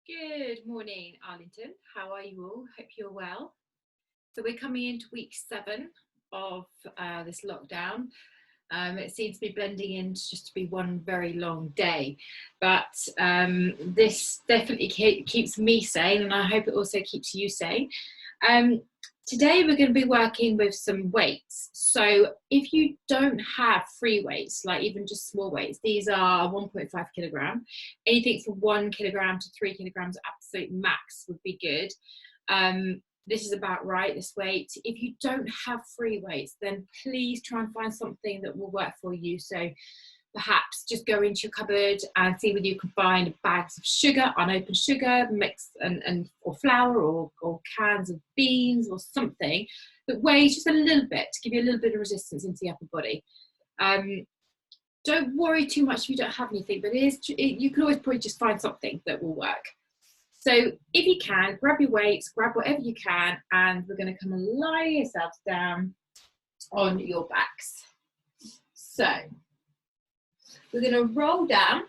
Good morning, Arlington. How are you all? Hope you're well. So we're coming into week 7 of this lockdown. It seems to be blending in just to be one very long day, but this definitely keeps me sane, and I hope it also keeps you sane. Today we're going to be working with some weights. So if you don't have free weights, like even just small weights, these are 1.5 kilogram. Anything from 1 kilogram to 3 kilograms absolute max would be good. This is about right, this weight. If you don't have free weights, then please try and find something that will work for you. So perhaps just go into your cupboard and see whether you can find bags of sugar, unopened sugar, mix or flour or cans of beans or something that weighs just a little bit to give you a little bit of resistance into the upper body. Don't worry too much if you don't have anything, but you can always probably just find something that will work. So if you can, grab your weights, grab whatever you can, and we're going to come and lie yourselves down on your backs. So we're going to roll down.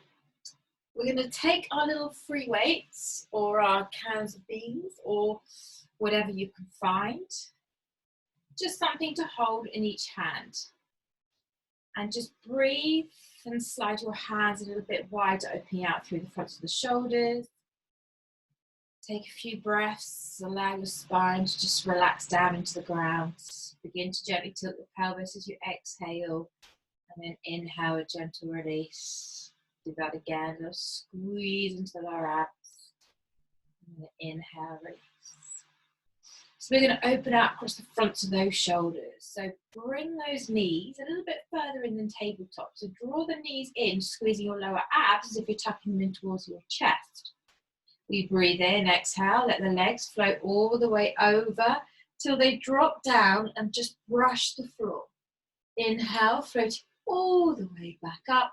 We're going to take our little free weights or our cans of beans or whatever you can find. Just something to hold in each hand. And just breathe and slide your hands a little bit wider, opening out through the front of the shoulders. Take a few breaths, allow your spine to just relax down into the ground. Begin to gently tilt your pelvis as you exhale. And then inhale, a gentle release. Do that again. Just squeeze into the lower abs. And then inhale, release. So we're going to open out across the fronts of those shoulders. So bring those knees a little bit further in than tabletop. So draw the knees in, squeezing your lower abs as if you're tucking them in towards your chest. We breathe in, exhale, let the legs float all the way over till they drop down and just brush the floor. Inhale, floating all the way back up.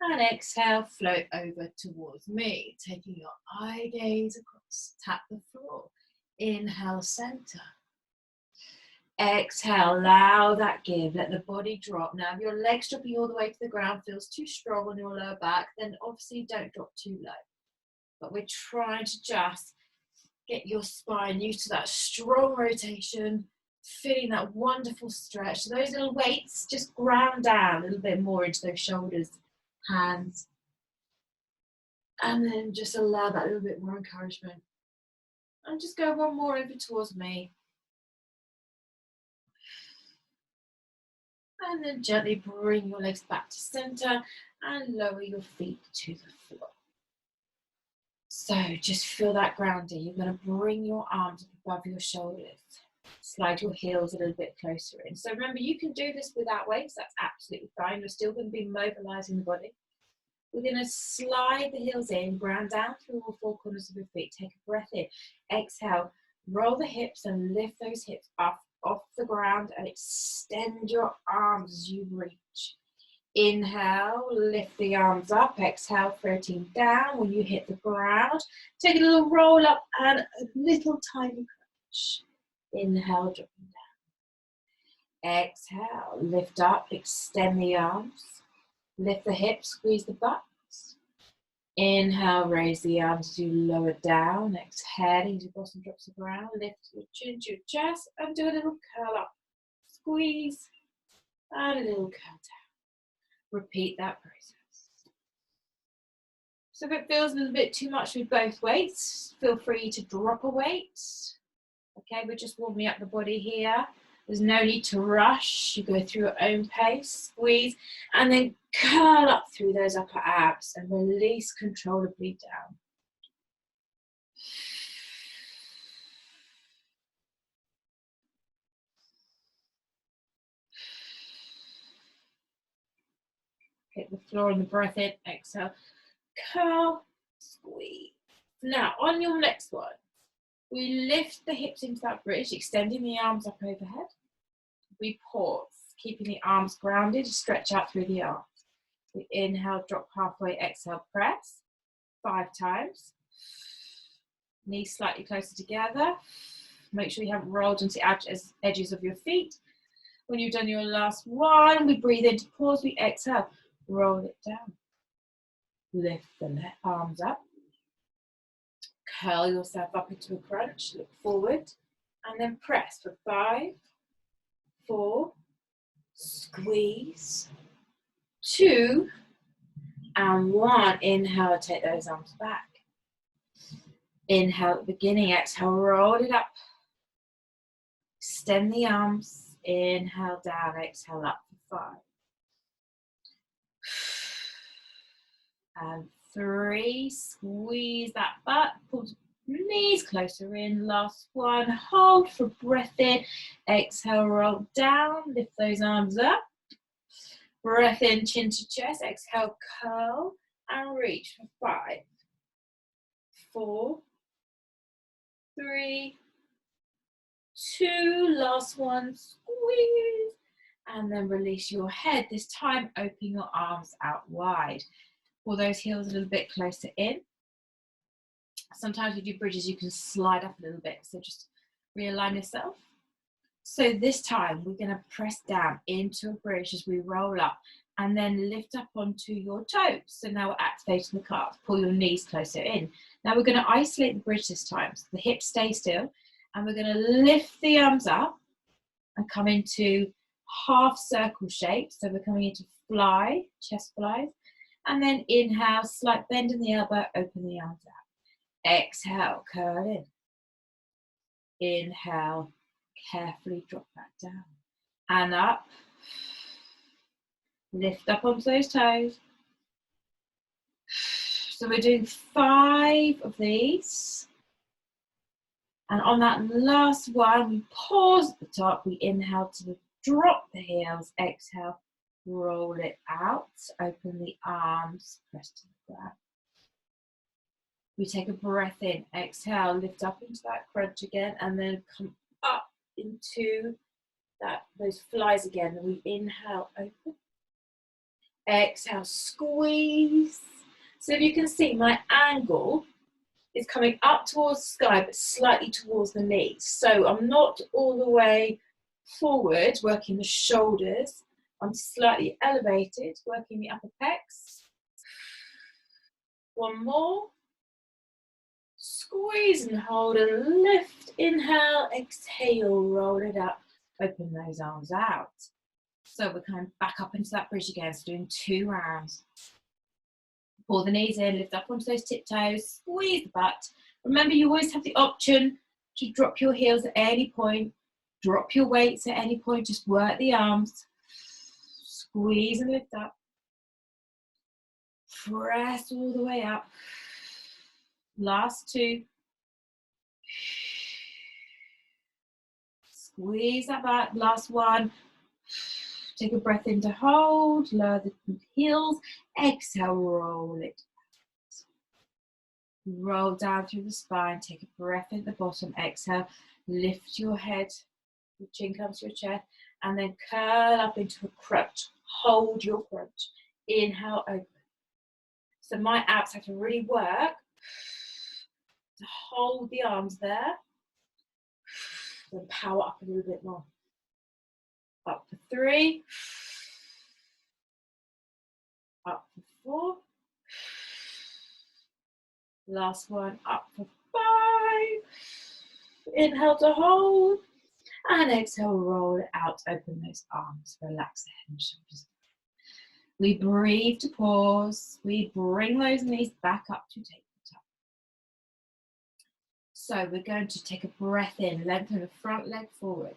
And exhale, float over towards me, taking your eye gaze across, tap the floor. Inhale, center. Exhale, allow that give, let the body drop. Now, if your legs dropping all the way to the ground feels too strong on your lower back, then obviously don't drop too low. But we're trying to just get your spine used to that strong rotation, feeling that wonderful stretch. So those little weights just ground down a little bit more into those shoulders, hands. And then just allow that little bit more encouragement. And just go one more over towards me. And then gently bring your legs back to center and lower your feet to the floor. So just feel that grounding. You're going to bring your arms up above your shoulders. Slide your heels a little bit closer in. So remember, you can do this without weights. That's absolutely fine. You're still going to be mobilizing the body. We're going to slide the heels in, ground down through all four corners of your feet. Take a breath in. Exhale. Roll the hips and lift those hips up off the ground and extend your arms as you reach. Inhale, lift the arms up. Exhale, floating down. When you hit the ground, take a little roll up and a little tiny crunch. Inhale, dropping down. Exhale, lift up, extend the arms. Lift the hips, squeeze the butts. Inhale, raise the arms as you lower down. Exhaling as your bottom drops the ground. Lift your chin to your chest and do a little curl up. Squeeze and a little curl down. Repeat that process. So if it feels a little bit too much with both weights, feel free to drop a weight. Okay, we're just warming up the body here. There's no need to rush. You go through your own pace, squeeze, and then curl up through those upper abs and release controllably down. Hit the floor on the breath in, exhale, curl, squeeze. Now, on your next one, we lift the hips into that bridge, extending the arms up overhead. We pause, keeping the arms grounded, stretch out through the arms. We inhale, drop halfway, exhale, press. 5 times. Knees slightly closer together. Make sure you haven't rolled onto the edges of your feet. When you've done your last one, we breathe in to pause, we exhale, roll it down. Lift the arms up. Curl yourself up into a crunch, look forward, and then press for 5, 4, squeeze, 2, and 1. Inhale, take those arms back. Inhale at the beginning, exhale, roll it up. Extend the arms, inhale down, exhale up for 5. And 3, squeeze that butt, pull the knees closer in, last 1, hold for breath in, exhale, roll down, lift those arms up, breath in, chin to chest, exhale, curl, and reach for 5, 4, 3, 2, last 1, squeeze, and then release your head. This time, open your arms out wide. Pull those heels a little bit closer in. Sometimes with your bridges, you can slide up a little bit, so just realign yourself. So this time, we're going to press down into a bridge as we roll up, and then lift up onto your toes. So now we're activating the calves. Pull your knees closer in. Now we're going to isolate the bridge this time, so the hips stay still, and we're going to lift the arms up and come into half circle shape. So we're coming into fly, chest flies, and then inhale, slight bend in the elbow, open the arms out. Exhale, curl in. Inhale, carefully drop that down. And up. Lift up onto those toes. So we're doing 5 of these. And on that last one, we pause at the top. We inhale to drop the heels. Exhale, roll it out. Open the arms, press to the ground. We take a breath in. Exhale, lift up into that crunch again, and then come up into those flies again. And we inhale, open. Exhale, squeeze. So if you can see, my angle is coming up towards the sky, but slightly towards the knees. So I'm not all the way forward, working the shoulders. I'm slightly elevated, working the upper pecs. 1 more. Squeeze and hold and lift. Inhale, exhale, roll it up. Open those arms out. So we're coming back up into that bridge again, so doing 2 rounds. Pull the knees in, lift up onto those tiptoes, squeeze the butt. Remember, you always have the option to drop your heels at any point, drop your weights at any point, just work the arms. Squeeze and lift up. Press all the way up. Last 2. Squeeze that back. Last 1. Take a breath in to hold. Lower the heels. Exhale, roll it. Roll down through the spine. Take a breath in the bottom. Exhale. Lift your head. Your chin comes to your chest. And then curl up into a crunch. Hold your crunch. Inhale, open. So my abs have to really work to hold the arms there. Then power up a little bit more. Up for 3. Up for 4. Last one, up for 5. Inhale to hold. And exhale, roll it out. Open those arms. Relax the head and shoulders. We breathe to pause. We bring those knees back up to take the top. So we're going to take a breath in. Lengthen the front leg forward.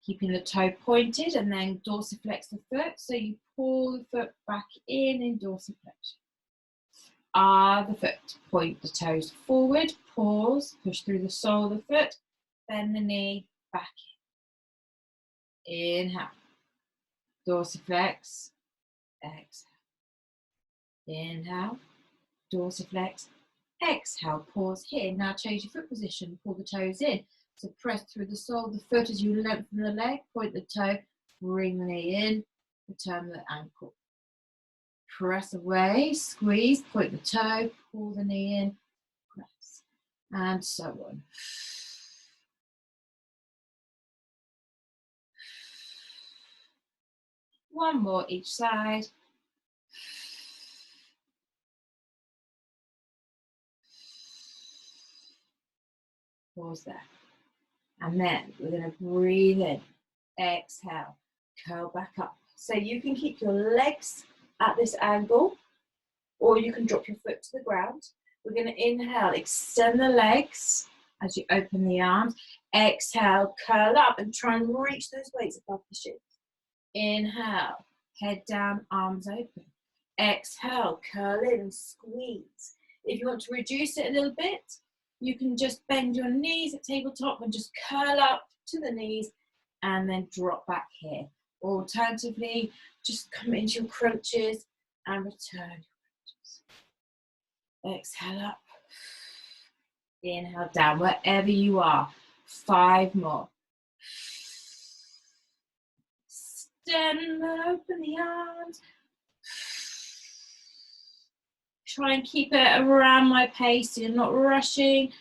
Keeping the toe pointed, and then dorsiflex the foot. So you pull the foot back in dorsiflexion. The foot. Point the toes forward. Pause. Push through the sole of the foot. Bend the knee back in. Inhale. Dorsiflex. Exhale. Inhale. Dorsiflex. Exhale. Pause here. Now change your foot position. Pull the toes in. So press through the sole of the foot as you lengthen the leg, point the toe, bring the knee in, return the ankle. Press away, squeeze, point the toe, pull the knee in, press, and so on. One more each side. Pause there. And then we're going to breathe in. Exhale. Curl back up. So you can keep your legs at this angle, or you can drop your foot to the ground. We're going to inhale, extend the legs as you open the arms. Exhale, curl up and try and reach those weights above the shins. Inhale, head down, arms open. Exhale, curl in and squeeze. If you want to reduce it a little bit, you can just bend your knees at tabletop and just curl up to the knees and then drop back here. Or alternatively, just come into your crunches and return. Exhale up. Inhale down, wherever you are. 5 more. Extend, open the arms. Try and keep it around my pace so you're not rushing.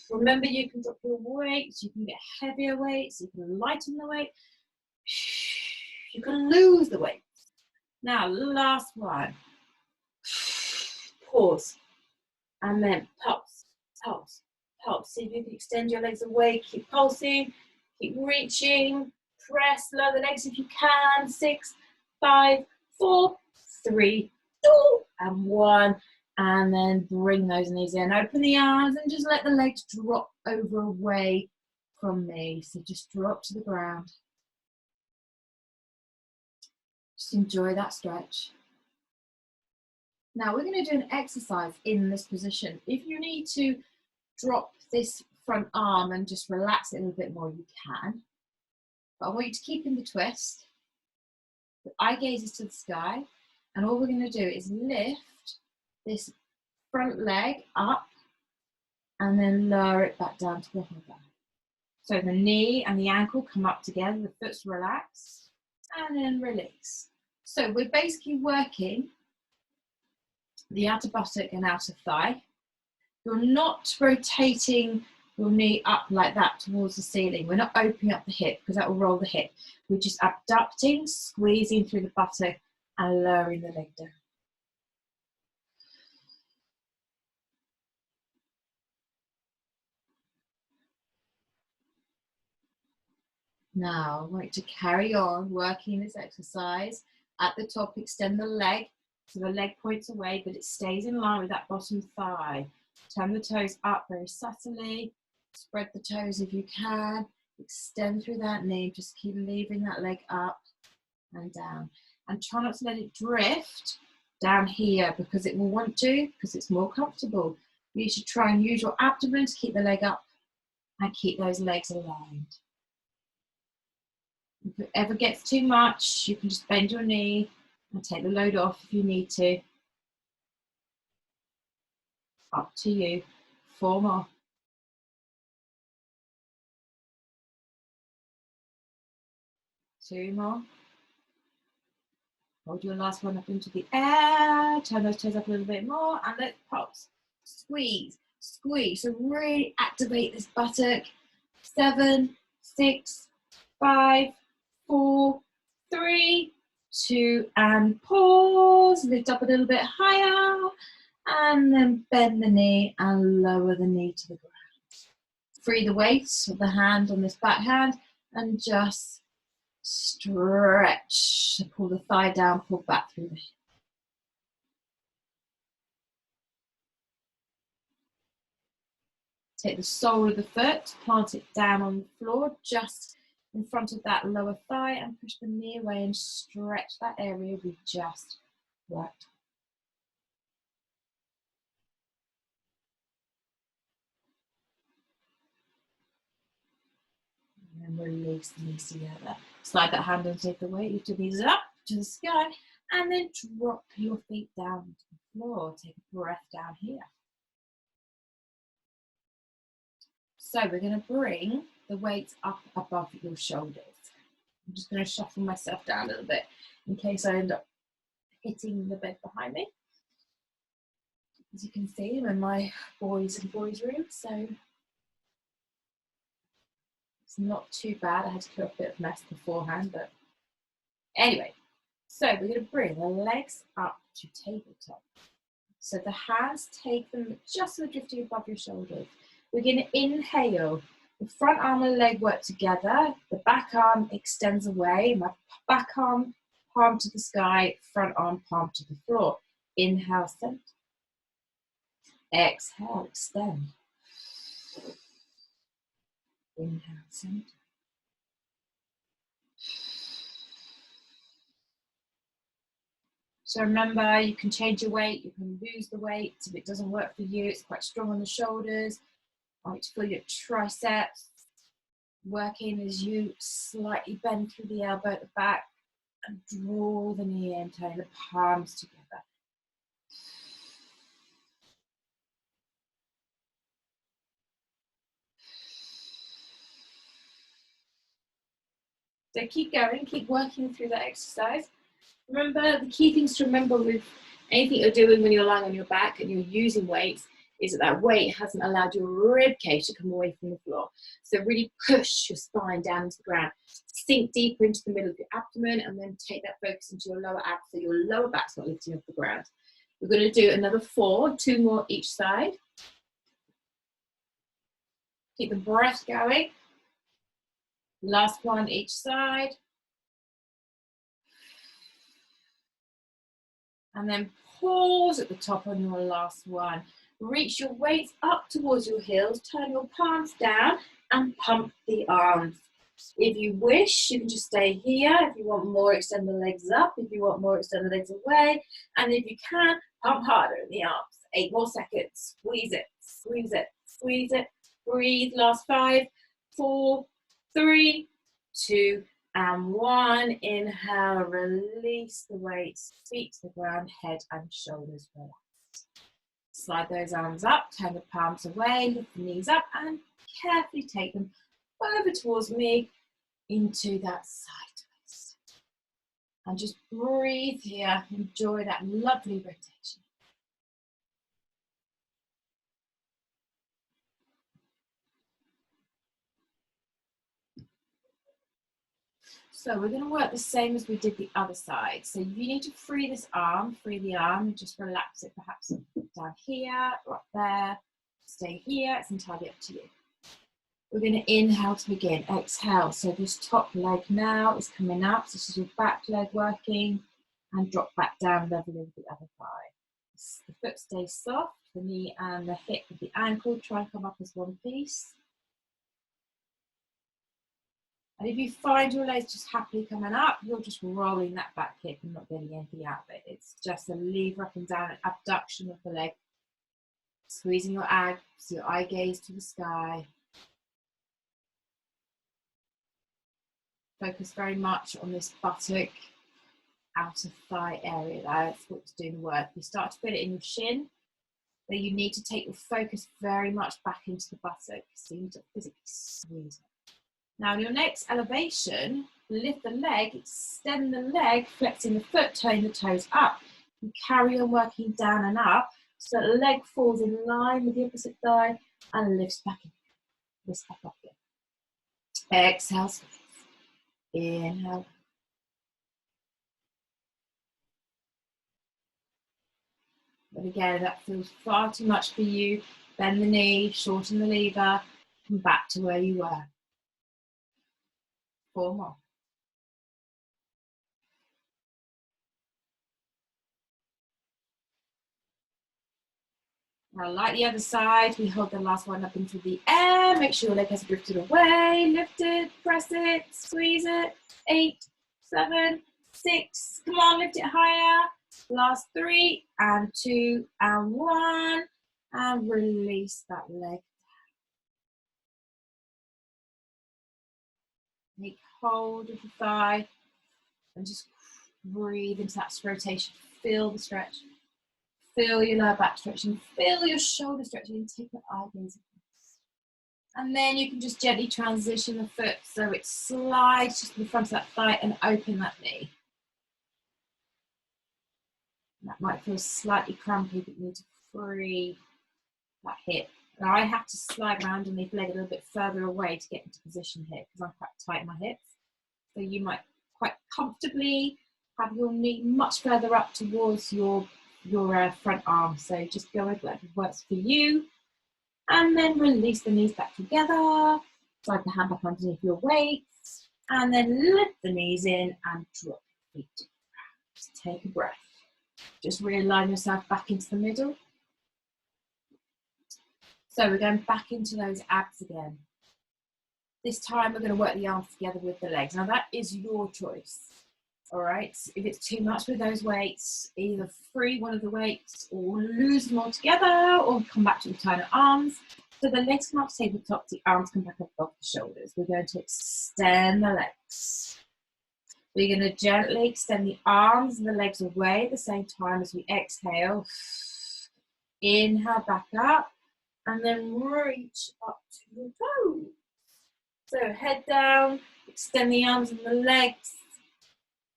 Remember, you can drop your weights, you can get heavier weights, you can lighten the weight, you can lose the weight. Now, last one. Pause. And then pulse, pulse, pulse. See if you can extend your legs away, keep pulsing, keep reaching, press, lower the legs if you can. 6, 5, 4, 3, 2, and 1. And then bring those knees in. Open the arms and just let the legs drop over away from me. So just drop to the ground. Just enjoy that stretch. Now we're going to do an exercise in this position. If you need to drop this front arm and just relax it a little bit more, you can. But I want you to keep in the twist. The eye gazes to the sky. And all we're going to do is lift this front leg up and then lower it back down to the hover. So the knee and the ankle come up together, the foot's relaxed, and then release. So we're basically working the outer buttock and outer thigh. You're not rotating your knee up like that towards the ceiling. We're not opening up the hip because that will roll the hip. We're just abducting, squeezing through the buttock and lowering the leg down. Now, I want you to carry on working this exercise. At the top, extend the leg, so the leg points away, but it stays in line with that bottom thigh. Turn the toes up very subtly. Spread the toes if you can. Extend through that knee. Just keep leaving that leg up and down. And try not to let it drift down here because it will want to, because it's more comfortable. You should try and use your abdomen to keep the leg up and keep those legs aligned. If it ever gets too much, you can just bend your knee and take the load off if you need to. Up to you. 4 more. Two more. Hold your last one up into the air. Turn those toes up a little bit more and let's pulse. Squeeze, squeeze. So really activate this buttock. 7, 6, 5, 4, 3, 2, and pause. Lift up a little bit higher and then bend the knee and lower the knee to the ground. Free the weights of the hand on this back hand and just stretch. Pull the thigh down, pull back through the hip. Take the sole of the foot, plant it down on the floor, just in front of that lower thigh, and push the knee away and stretch that area we just worked. And then release the knees together. Slide that hand underneath the weight, lift your knees up to the sky, and then drop your feet down to the floor. Take a breath down here. So we're going to bring the weights up above your shoulders. I'm just going to shuffle myself down a little bit in case I end up hitting the bed behind me. As you can see, I'm in my boys room, so it's not too bad. I had to clear up a bit of mess beforehand, but anyway. So we're going to bring the legs up to tabletop. So the hands take them just so they're drifting above your shoulders. We're going to inhale. The front arm and leg work together. The back arm extends away. My back arm, palm to the sky, front arm, palm to the floor. Inhale, center. Exhale, extend. Inhale, center. So remember, you can change your weight, you can lose the weight if it doesn't work for you. It's quite strong on the shoulders. I want you to feel your triceps working as you slightly bend through the elbow at the back and draw the knee in, turning the palms together. So keep going, keep working through that exercise. Remember, the key things to remember with anything you're doing when you're lying on your back and you're using weights is that that weight hasn't allowed your rib cage to come away from the floor. So really push your spine down into the ground. Sink deeper into the middle of your abdomen and then take that focus into your lower abs so your lower back's not lifting off the ground. We're going to do another 4, 2 more each side. Keep the breath going. Last one each side. And then pause at the top on your last one. Reach your weights up towards your heels, turn your palms down and pump the arms. If you wish, you can just stay here. If you want more, extend the legs up. If you want more, extend the legs away. And if you can, pump harder in the arms. 8 more seconds. Squeeze it, squeeze it, squeeze it. Breathe. Last 5, 4, 3, 2, and 1. Inhale, release the weights, feet to the ground, head and shoulders relax. Slide those arms up, turn the palms away, lift the knees up and carefully take them over towards me into that side twist. And just breathe here, enjoy that lovely rotation. So we're going to work the same as we did the other side. So you need to free this arm, free the arm, and just relax it perhaps down here or up there. Stay here, it's entirely up to you. We're going to inhale to begin, exhale. So this top leg now is coming up. So this is your back leg working and drop back down level with the other thigh. The foot stays soft, the knee and the hip with the ankle try and come up as one piece. And if you find your legs just happily coming up, you're just rolling that back hip and not getting anything out of it. It's just a lever up and down, an abduction of the leg. Squeezing your abs, your eye gaze to the sky. Focus very much on this buttock, outer thigh area. That's what's doing the work. You start to feel it in your shin, but you need to take your focus very much back into the buttock. So you need to physically squeeze it. Now in your next elevation, lift the leg, extend the leg, flexing the foot, turning the toes up. You carry on working down and up so the leg falls in line with the opposite thigh and lifts back in. Lifts back up again. Exhale, squeeze. Inhale. But again, that feels far too much for you. Bend the knee, shorten the lever, come back to where you were. 4 more. Now, like the other side, we hold the last one up into the air. Make sure your leg has drifted away. Lift it, press it, squeeze it. 8, 7, 6. Come on, lift it higher. Last 3, and 2, and 1. And release that leg. Take hold of the thigh and just breathe into that rotation. Feel the stretch. Feel your lower back stretching. Feel your shoulder stretching. And take your eye gaze. And then you can just gently transition the foot so it slides just to the front of that thigh and open that knee. That might feel slightly crampy, but you need to free that hip. Now I have to slide around underneath the leg a little bit further away to get into position here because I'm quite tight in my hips. So you might quite comfortably have your knee much further up towards your front arm. So just go with whatever works for you. And then release the knees back together. Slide the hand back underneath your weights. And then lift the knees in and drop your feet. Just take a breath. Just realign yourself back into the middle. So we're going back into those abs again. This time we're going to work the arms together with the legs. Now that is your choice. All right, if it's too much with those weights, either free one of the weights or lose them all together or come back to alternate arms. So the legs come up to tabletop, the arms come back up off the shoulders. We're going to extend the legs. We're going to gently extend the arms and the legs away at the same time as we exhale. Inhale back up and then reach up to your toes. So head down, extend the arms and the legs.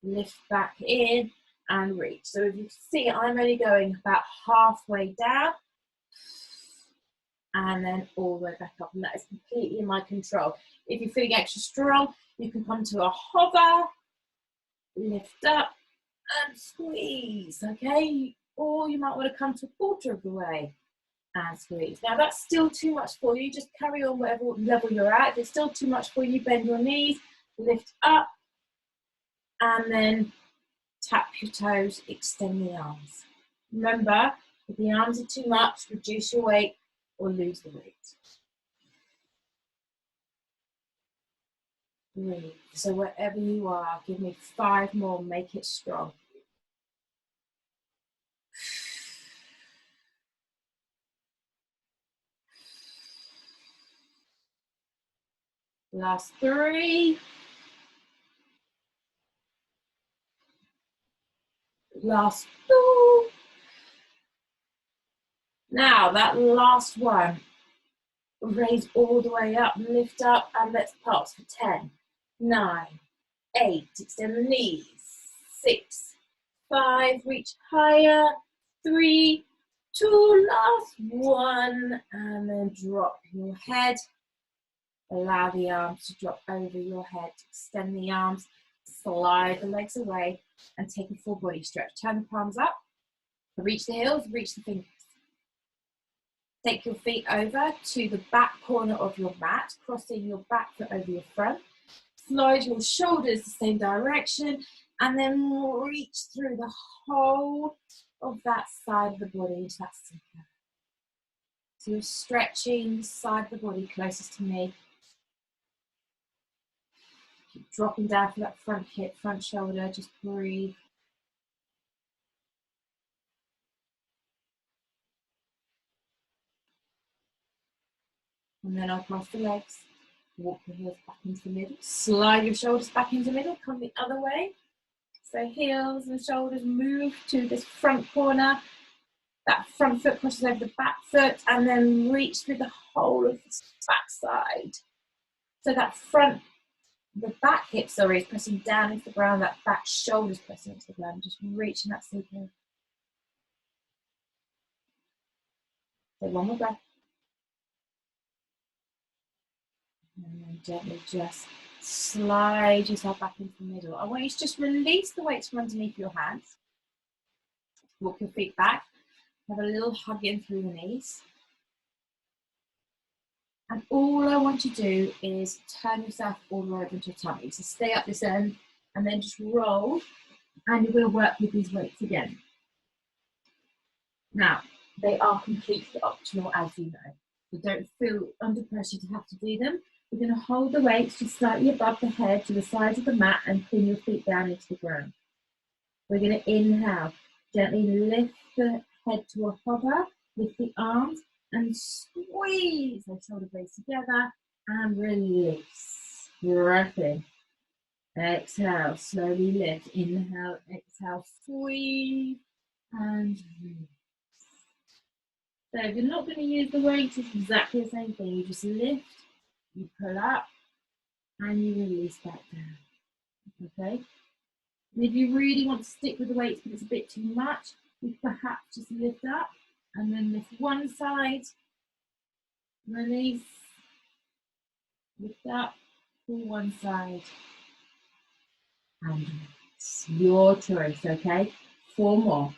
Lift back in and reach. So if you see, I'm only going about halfway down and then all the way back up, and that is completely in my control. If you're feeling extra strong, you can come to a hover, lift up and squeeze, okay? Or you might want to come to a quarter of the way and squeeze. Now that's still too much for you, just carry on whatever level you're at. If it's still too much for you, bend your knees, lift up, and then tap your toes, extend the arms. Remember, if the arms are too much, reduce your weight or lose the weight. Breathe. So wherever you are, give me 5 more, make it strong. Last 3. Last 2. Now that last one, raise all the way up, lift up, and let's pulse for 10, 9, 8, extend the knees, 6, 5, reach higher, 3, 2, last 1, and then drop your head. Allow the arms to drop over your head, extend the arms, slide the legs away, and take a full body stretch. Turn the palms up, reach the heels, reach the fingers. Take your feet over to the back corner of your mat, crossing your back foot over your front. Slide your shoulders the same direction, and then reach through the whole of that side of the body into that center. So you're stretching the side of the body closest to me. Keep dropping down for that front hip, front shoulder, just breathe. And then across the legs, walk the heels back into the middle, slide your shoulders back into the middle, come the other way. So heels and shoulders move to this front corner, that front foot crosses over the back foot, and then reach through the whole of the back side. So that front, the back hip, sorry, is pressing down into the ground, that back shoulder is pressing into the ground, just reaching that circle. So one more breath. And then gently just slide yourself back into the middle. I want you to just release the weights from underneath your hands. Walk your feet back. Have a little hug in through the knees. And all I want you to do is turn yourself all the way over into your tummy. So stay up this end and then just roll, and you will work with these weights again. Now, they are completely optional, as you know. So don't feel under pressure to have to do them. We're going to hold the weights just slightly above the head to the sides of the mat and pin your feet down into the ground. We're going to inhale, gently lift the head to a hover, lift the arms and squeeze those shoulder blades together and release. Breath in. Exhale, slowly lift. Inhale, exhale, squeeze and release. So if you're not going to use the weights, it's exactly the same thing. You just lift, you pull up, and you release back down. Okay? And if you really want to stick with the weights but it's a bit too much, you perhaps just lift up and then lift one side, release, lift up, pull one side, and release. Your choice, okay? 4 more.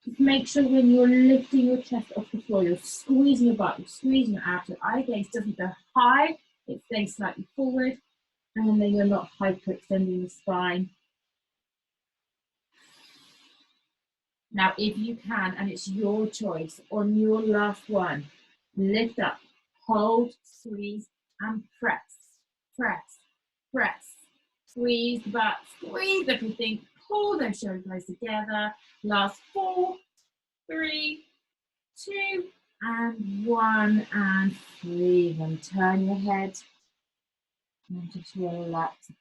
Just make sure when you're lifting your chest off the floor, you're squeezing your butt, you're squeezing your abs, your eye gaze doesn't go high, it stays slightly forward, and then you're not hyperextending the spine. Now, if you can, and it's your choice, on your last one, lift up, hold, squeeze, and press, press, press. Squeeze the butt, squeeze everything, pull those shoulders together. Last 4, 3, 2, and 1, and breathe, and turn your head, and just relax.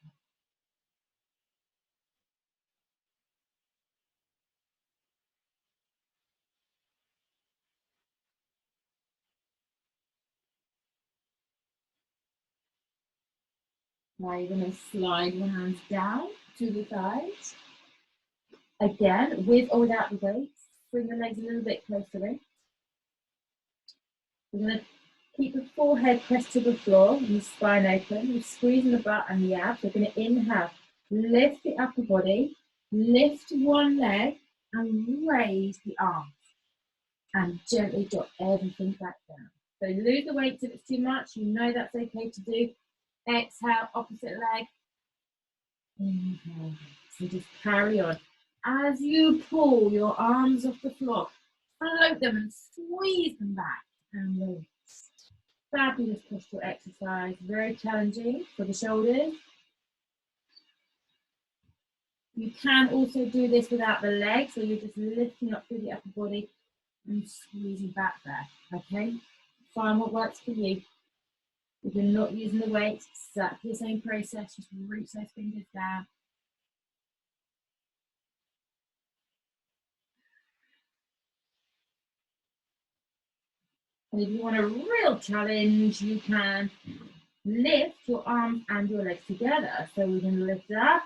Now you're going to slide your hands down to the thighs. Again, with or without the weights, bring the legs a little bit closer in. We're going to keep the forehead pressed to the floor and the spine open. We're squeezing the butt and the abs. We're going to inhale, lift the upper body, lift one leg, and raise the arms. And gently drop everything back down. So lose the weights if it's too much. You know that's okay to do. Exhale, opposite leg. Inhale. So just carry on. As you pull your arms off the floor, float them and squeeze them back and release. Fabulous posture exercise. Very challenging for the shoulders. You can also do this without the legs, so you're just lifting up through the upper body and squeezing back there. Okay? Find what works for you. If you're not using the weights, exactly the same process, just reach those fingers down. And if you want a real challenge, you can lift your arms and your legs together. So we can lift up,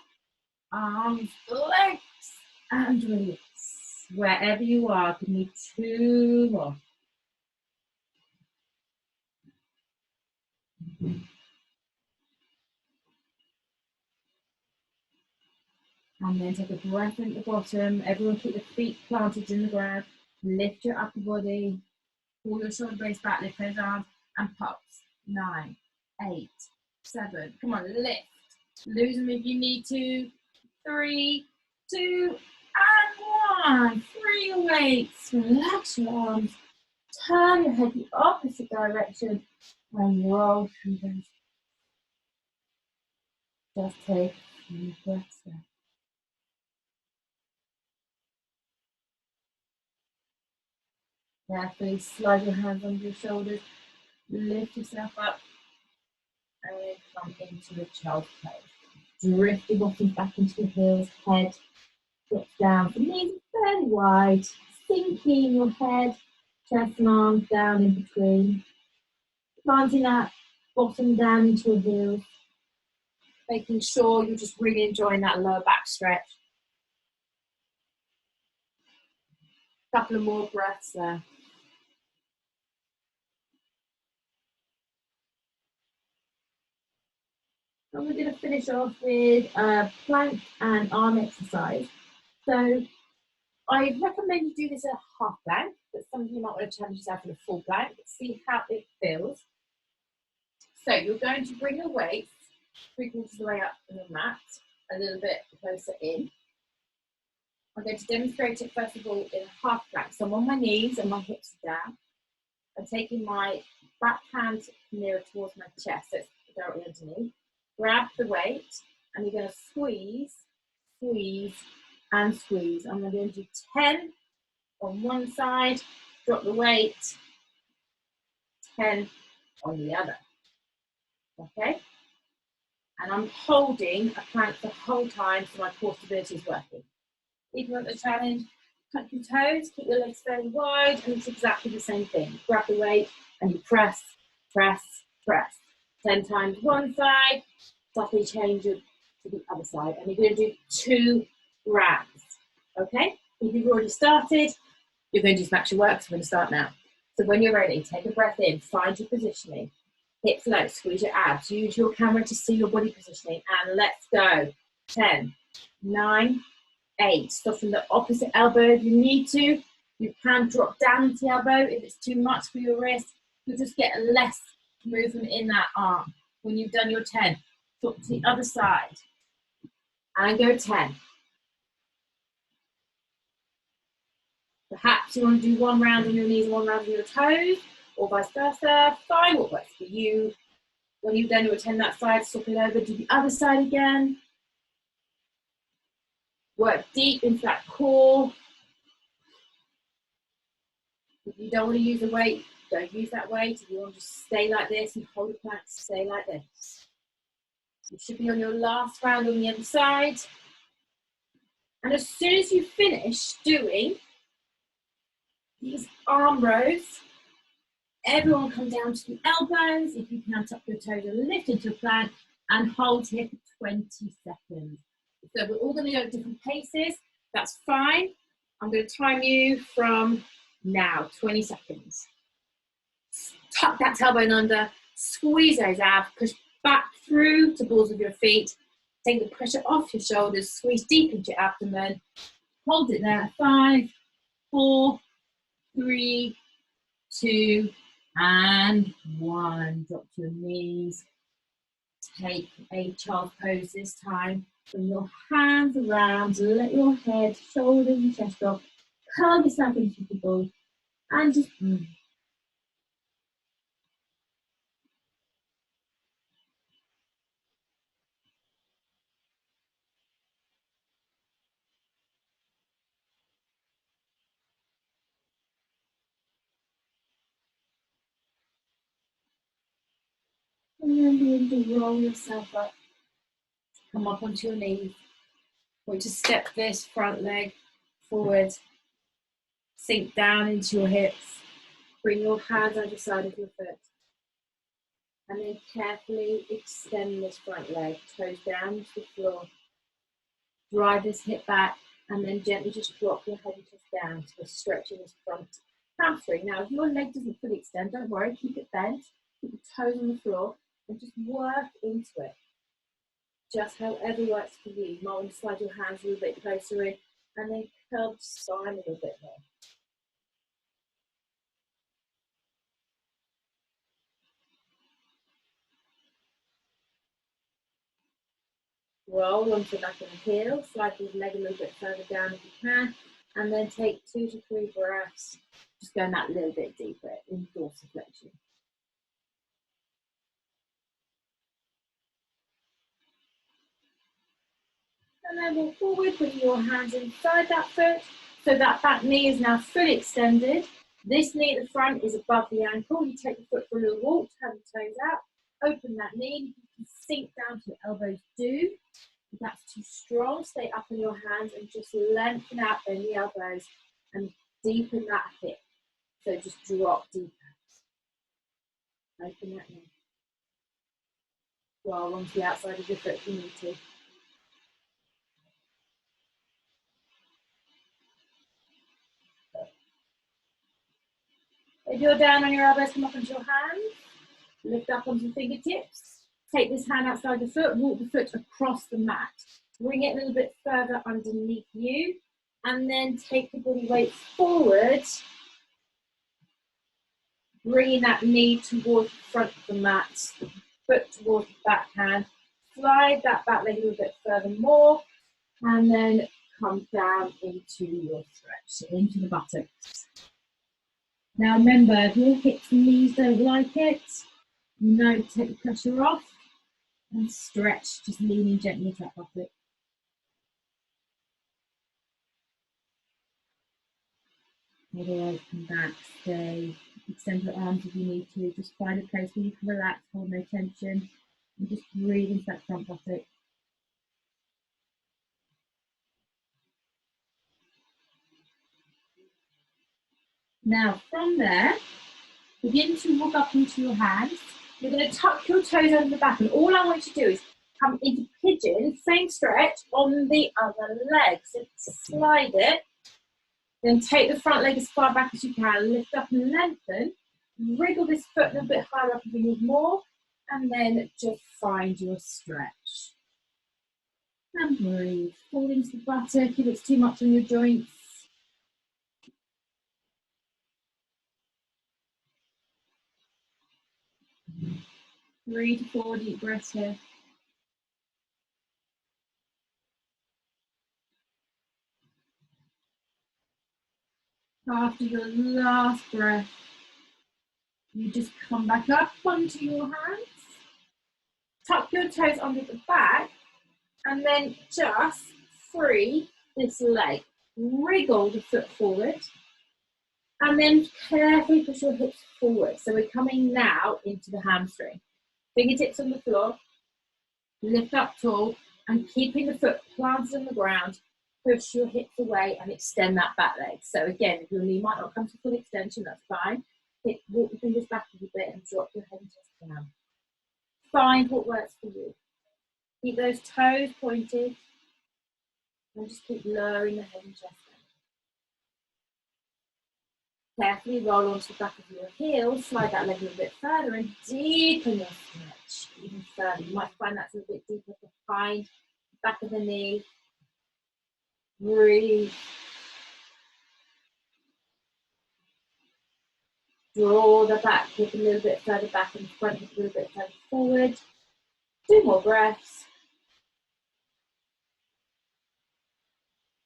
arms, legs, and release. Wherever you are, give me 2 more. And then take a breath in at the bottom. Everyone keep the feet planted in the ground. Lift your upper body. Pull your shoulder blades back, lift those arms, and pulse. 9, 8, 7. Come on, lift. Lose them if you need to. 3, 2, and 1. Free your weights. Relax your arms. Turn your head the opposite direction and roll through those. Just take a few breaths there. Carefully slide your hands under your shoulders, lift yourself up, and then come into a child's pose. Drift the bottom back into the heels, head drops down. The knees are fairly wide, sinking your head, chest and arms down in between. Planting that bottom down into your heels, making sure you're just really enjoying that lower back stretch. A couple of more breaths there. And we're going to finish off with a plank and arm exercise. So I recommend you do this in a half plank, but some of you might want to challenge yourself in a full plank, see how it feels. So you're going to bring your weights 3/4 of the way up on the mat, a little bit closer in. I'm going to demonstrate it first of all in a half plank. So I'm on my knees and my hips are down. I'm taking my back hand nearer towards my chest, so it's directly underneath. Grab the weight and you're going to squeeze, squeeze, and squeeze. I'm going to do 10 on one side, drop the weight, 10 on the other. Okay? And I'm holding a plank the whole time so my core stability is working. If you want the challenge, tuck your toes, keep your legs fairly wide, and it's exactly the same thing. Grab the weight and you press, press, press. 10 times one side, subtly change it to the other side. And you're going to do 2 rounds. Okay? If you've already started, you're going to just match your work, so we're going to start now. So when you're ready, take a breath in, find your positioning. Hips low, squeeze your abs. Use your camera to see your body positioning. And let's go. 10, 9, 8. Soften the opposite elbow if you need to. You can drop down the elbow if it's too much for your wrist. You'll just get less movement in that arm. When you've done your 10, flip to the other side and go 10. Perhaps you want to do one round on your knees, one round on your toes, or vice versa. Find what works for you. When you've done your 10 that side, swap it over, do the other side again. Work deep into that core. If you don't want to use a weight, don't use that weight. If you want to just stay like this and hold it back, stay like this. You should be on your last round on the other side. And as soon as you finish doing these arm rows, everyone come down to the elbows. If you can, tuck your toes and lift into a plank and hold here for 20 seconds. So we're all going to go at different paces. That's fine. I'm going to time you from now, 20 seconds. Tuck that tailbone under, squeeze those abs, push back through to balls of your feet. Take the pressure off your shoulders, squeeze deep into your abdomen. Hold it there. 5, 4, 3, 2, and 1. Drop to your knees. Take a child's pose this time. Bring your hands around, let your head, shoulders and chest drop. Curl yourself into the ball and just breathe. And then begin to roll yourself up. Come up onto your knees. Want to step this front leg forward. Sink down into your hips. Bring your hands either side of your foot. And then carefully extend this front leg. Toes down to the floor. Drive this hip back. And then gently just drop your head and chest down. So we're stretching this front hamstring. Now, if your leg doesn't fully extend, don't worry. Keep it bent. Keep the toes on the floor. And just work into it. Just however works for you. You might want to slide your hands a little bit closer in and then curl the spine a little bit more. Roll onto the back of the heel, slide the leg a little bit further down if you can, and then take 2 to 3 breaths, just going that little bit deeper in dorsiflexion. And then walk forward, putting your hands inside that foot, so that back knee is now fully extended. This knee at the front is above the ankle. You take the foot for a little walk, turn the toes out, open that knee, you can sink down to your elbows do. If that's too strong, stay up on your hands and just lengthen out in the elbows and deepen that hip. So just drop deeper. Open that knee. Roll onto the outside of your foot if you need to. If you're down on your elbows, come up onto your hands. Lift up onto the fingertips. Take this hand outside the foot, walk the foot across the mat. Bring it a little bit further underneath you. And then take the body weight forward. Bringing that knee towards the front of the mat. Foot towards the back hand. Slide that back leg a little bit further more. And then come down into your stretch, into the buttocks. Now remember, if your hips and knees don't like it, no, take the pressure off and stretch, just leaning gently into that buttock. Otherwise, come back, stay, extend your arms if you need to, just find a place where you can relax, hold no tension, and just breathe into that front buttock. Now, from there, begin to walk up into your hands. You're going to tuck your toes under the back, and all I want you to do is come into pigeon, same stretch, on the other leg. So slide it, then take the front leg as far back as you can, lift up and lengthen, wriggle this foot a little bit higher up if you need more, and then just find your stretch. And breathe, fall into the buttock if it's too much on your joints. 3 to 4 deep breaths here. After your last breath, you just come back up onto your hands, tuck your toes under the back, and then just free this leg. Wriggle the foot forward, and then carefully push your hips forward. So we're coming now into the hamstring. Fingertips on the floor, lift up tall, and keeping the foot planted on the ground, push your hips away and extend that back leg. So again, if your knee might not come to full extension, that's fine. Walk your fingers back a little bit and drop your head and chest down. Find what works for you. Keep those toes pointed and just keep lowering the head and chest down. Carefully roll onto the back of your heels, slide that leg a little bit further and deepen your stretch even further. You might find that's a little bit deeper behind the back of the knee. Breathe. Draw the back hip a little bit further back and the front hip a little bit further forward. 2 more breaths.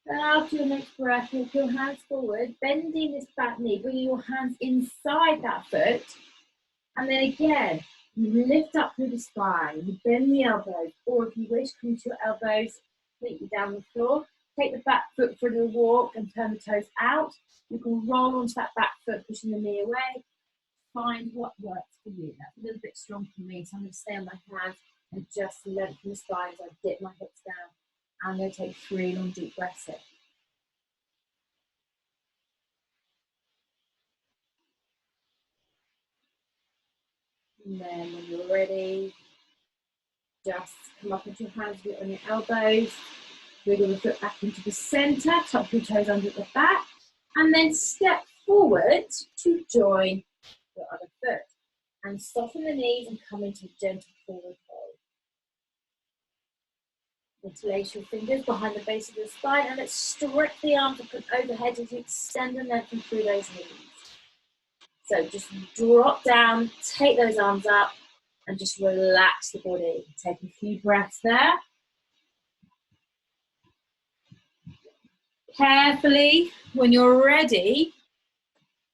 And after your next breath, walk your hands forward, bending this back knee, bringing your hands inside that foot. And then again, you lift up through the spine, you bend the elbows, or if you wish, come to your elbows, completely down the floor. Take the back foot for a little walk and turn the toes out. You can roll onto that back foot, pushing the knee away. Find what works for you. That's a little bit strong for me, so I'm going to stay on my hands and just lengthen the spine as I dip my hips down. I'm going to take 3 long deep breaths here. And then when you're ready, just come up with your hands on your elbows. Wiggle the foot back into the center, tuck your toes under the back, and then step forward to join your other foot. And soften the knees and come into a gentle forward fold. Interlace your fingers behind the base of the spine and let's stretch the arms up and overhead as you extend and lengthen through those knees. So just drop down, take those arms up and just relax the body. Take a few breaths there. Carefully, when you're ready,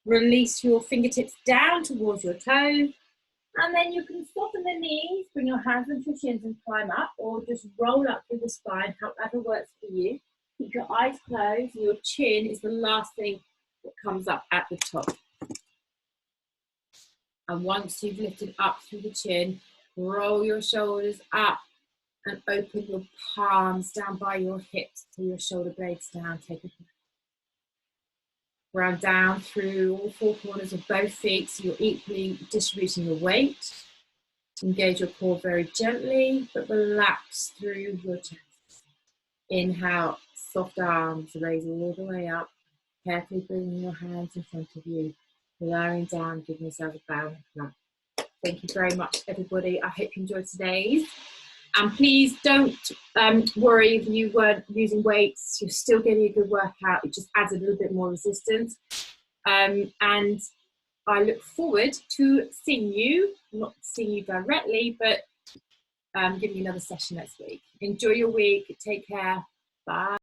release your fingertips down towards your toes. And then you can soften the knees, bring your hands into your shins and climb up, or just roll up through the spine, however works for you. Keep your eyes closed, and your chin is the last thing that comes up at the top. And once you've lifted up through the chin, roll your shoulders up and open your palms down by your hips to your shoulder blades down. Take a breath. Ground down through all 4 corners of both feet, so you're equally distributing your weight. Engage your core very gently, but relax through your chest. Inhale, soft arms, raise all the way up. Carefully bringing your hands in front of you. Lowering down, giving yourself a bow and clap. Thank you very much, everybody. I hope you enjoyed today's. And please don't worry if you weren't using weights. You're still getting a good workout. It just adds a little bit more resistance. And I look forward to seeing you, not seeing you directly, but giving you another session next week. Enjoy your week. Take care. Bye.